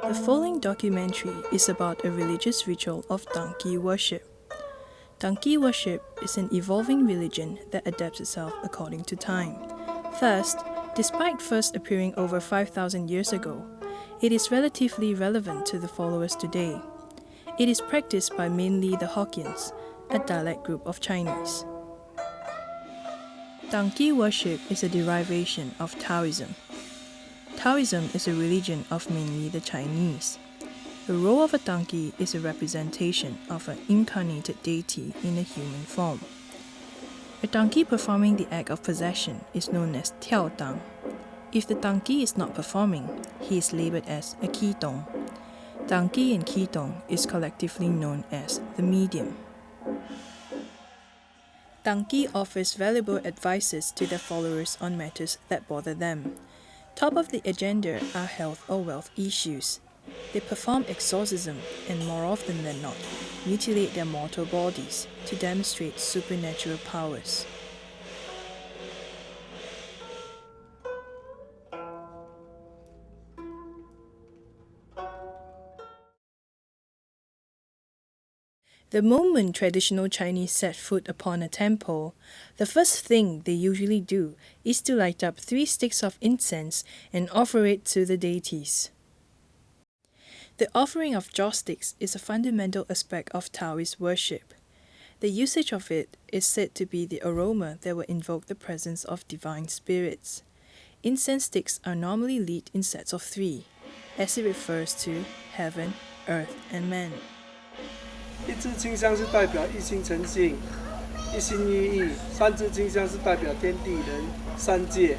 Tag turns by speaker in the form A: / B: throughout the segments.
A: The following documentary is about a religious ritual of donkey worship. Donkey worship is an evolving religion that adapts itself according to time. First, despite first appearing over 5,000 years ago, it is relatively relevant to the followers today. It is practiced by mainly the Hokkiens, a dialect group of Chinese. Donkey worship is a derivation of Taoism. Taoism is a religion of mainly the Chinese. The role of a donkey is a representation of an incarnated deity in a human form. A donkey performing the act of possession is known as tiao tang. If the donkey is not performing, he is labeled as a qidong. Donkey and qidong is collectively known as the medium. Donkey offers valuable advices to their followers on matters that bother them. Top of the agenda are health or wealth issues. They perform exorcism and more often than not, mutilate their mortal bodies to demonstrate supernatural powers. The moment traditional Chinese set foot upon a temple, the first thing they usually do is to light up 3 sticks of incense and offer it to the deities. The offering of joss sticks is a fundamental aspect of Taoist worship. The usage of it is said to be the aroma that will invoke the presence of divine spirits. Incense sticks are normally lit in sets of 3, as it refers to heaven, earth, and man.
B: 一支清香是代表一心诚信、一心一意；3支清香是代表天地人三界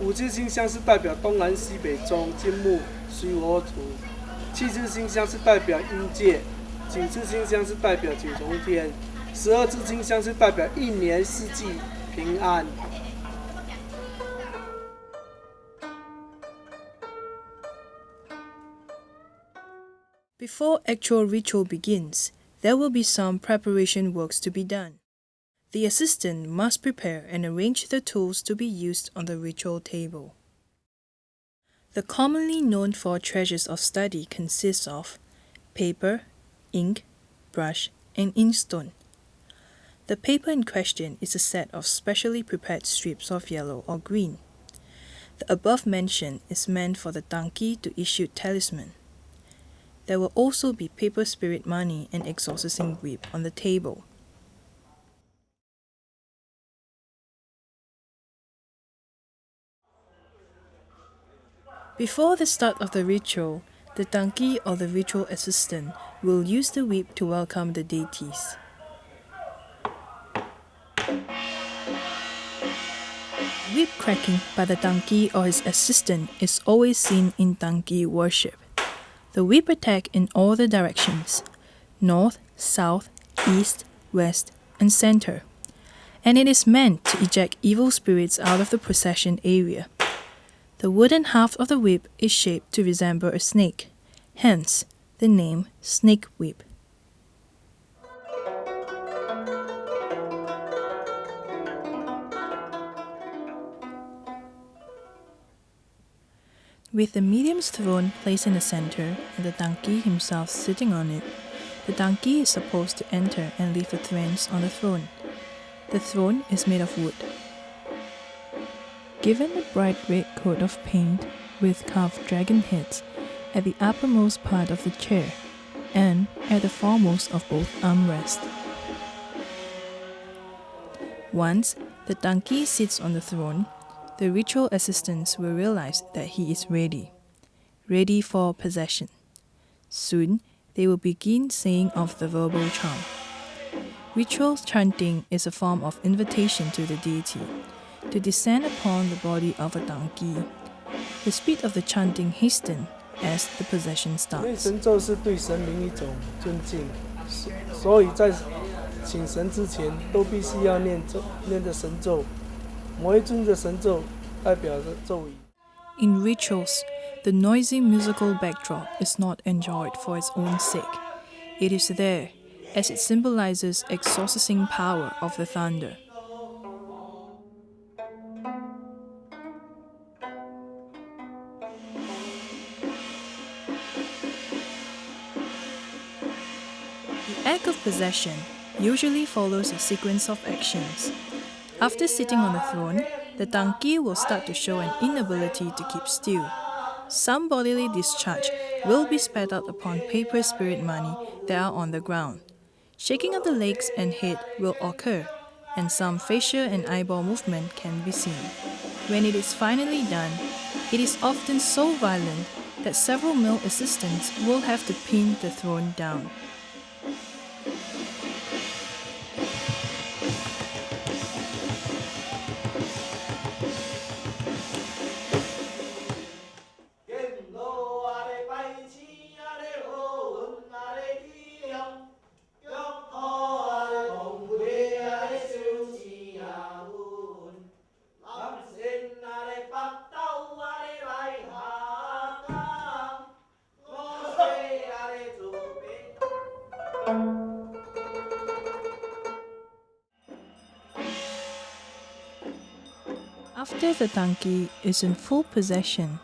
B: ；5支清香是代表东南西北中金木水火土；7支清香是代表阴界；9支清香是代表九重天；12支清香是代表一年四季平安。
A: Before actual ritual begins, there will be some preparation works to be done. The assistant must prepare and arrange the tools to be used on the ritual table. The commonly known 4 treasures of study consists of paper, ink, brush, and inkstone. The paper in question is a set of specially prepared strips of yellow or green. The above mentioned is meant for the donkey to issue talisman. There will also be paper spirit money and exorcising whip on the table. Before the start of the ritual, the donkey or the ritual assistant will use the whip to welcome the deities. Whip cracking by the donkey or his assistant is always seen in donkey worship. The whip attack in all the directions, north, south, east, west, and center. And it is meant to eject evil spirits out of the procession area. The wooden half of the whip is shaped to resemble a snake, hence the name snake whip. With the medium's throne placed in the center and the donkey himself sitting on it, the donkey is supposed to enter and leave the thrones on the throne. The throne is made of wood. Given a bright red coat of paint with carved dragon heads at the uppermost part of the chair and at the foremost of both armrests. Once the donkey sits on the throne, the ritual assistants will realize that he is ready for possession. Soon, they will begin saying of the verbal charm. Ritual chanting is a form of invitation to the deity to descend upon the body of a donkey. The speed of the chanting hastens as the possession starts.
B: 因为神咒是对神明一种尊敬，所以在请神之前都必须要念着神咒。某一尊的神咒代表着咒语。
A: In rituals, the noisy musical backdrop is not enjoyed for its own sake. It is there as it symbolizes exorcising power of the thunder. act of possession usually follows a sequence of actions. After sitting on the throne, the donkey will start to show an inability to keep still. Some bodily discharge will be spat out upon paper spirit money that are on the ground. Shaking of the legs and head will occur, and some facial and eyeball movement can be seen. When it is finally done, it is often so violent that several male assistants will have to pin the throne down. After the donkey is in full possession,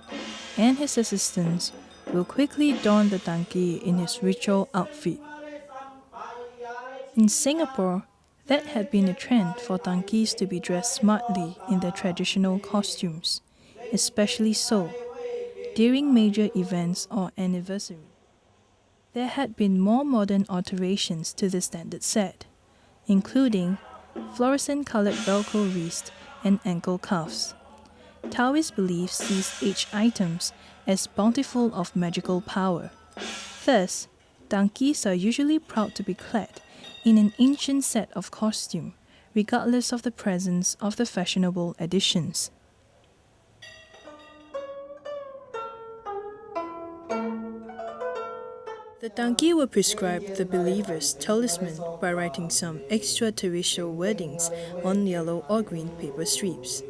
A: and his assistants will quickly don the donkey in his ritual outfit. In Singapore, that had been a trend for donkeys to be dressed smartly in their traditional costumes, especially so during major events or anniversaries. There had been more modern alterations to the standard set, including fluorescent-colored Velcro wrists and ankle cuffs. Taoist beliefs sees each items as bountiful of magical power. Thus, donkeys are usually proud to be clad in an ancient set of costume, regardless of the presence of the fashionable additions. The donkey will prescribe the believer's talisman by writing some extraterrestrial wordings on yellow or green paper strips.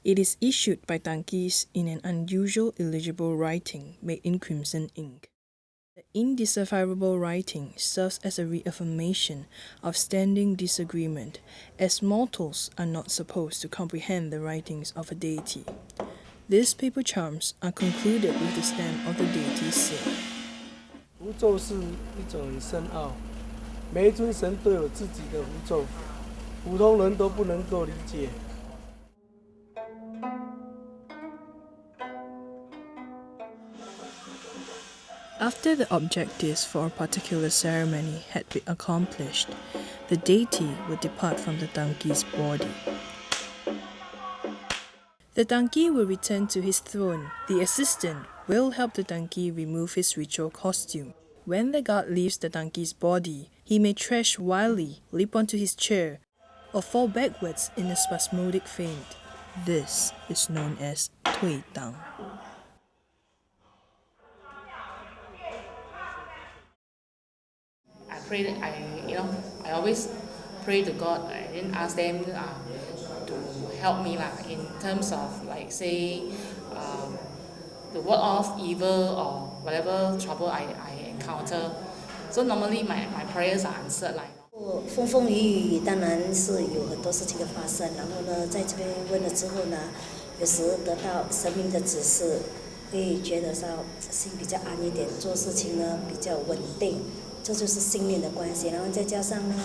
A: It is issued by donkeys in an unusual illegible writing made in crimson ink. The indecipherable writing serves as a reaffirmation of standing disagreement, as mortals are not supposed to comprehend the writings of a deity. These paper charms are concluded with the stamp of the deity's seal.
B: 符咒是一种很深奥，每一尊神都有自己的符咒，普通人都不能够理解。
A: After the objectives for a particular ceremony had been accomplished, the deity would depart from the donkey's body. The donkey will return to his throne. The assistant will help the donkey remove his ritual costume. When the god leaves the donkey's body, he may thrash wildly, leap onto his chair, or fall backwards in a spasmodic faint. This is known as tang.
C: I always pray to God and ask them to help me in terms of to ward off evil or whatever trouble I encounter. So normally my prayers are answered
D: 风风雨雨当然是有很多事情的发生，然后呢，在这边问了之后呢，有时得到神明的指示，会觉得上心比较安一点，做事情呢比较稳定，这就是信念的关系。然后再加上呢，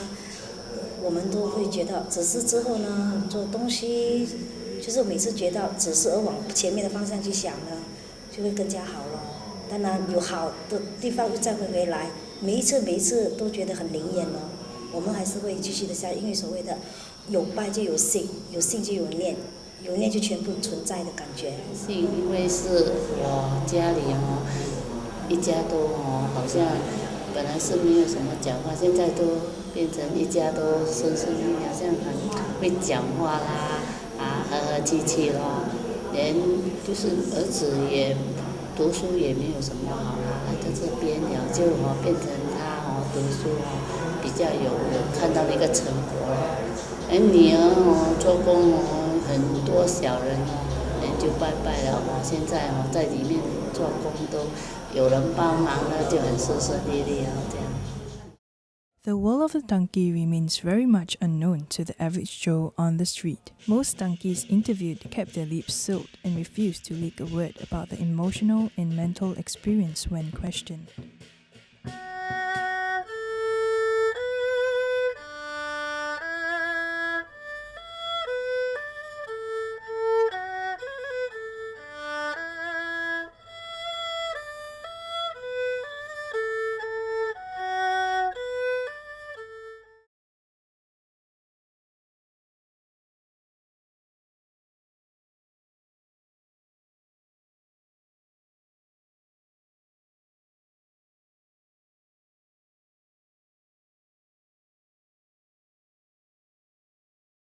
D: 我们都会觉得指示之后呢，做东西就是每次觉得指示而往前面的方向去想呢，就会更加好了。当然有好的地方又再回来，每一次都觉得很灵验了。我们还是会继续的下，因为所谓的有拜就有信，有信就有念，有念就全部存在的感觉。
C: 信，因为是我家里一家都好像本来是没有什么讲话，现在都变成一家都顺顺利利，好像很会讲话啦，和和气气咯，连就是儿子也读书也没有什么好啦，来到这边了就变成他读书比较有看到那个成果了。女儿做工很多小人人就拜拜了现在在里面做工都有人帮忙了，就很顺顺利利这样。
A: The world of the donkey remains very much unknown to the average Joe on the street. Most donkeys interviewed kept their lips sealed and refused to leak a word about the emotional and mental experience when questioned.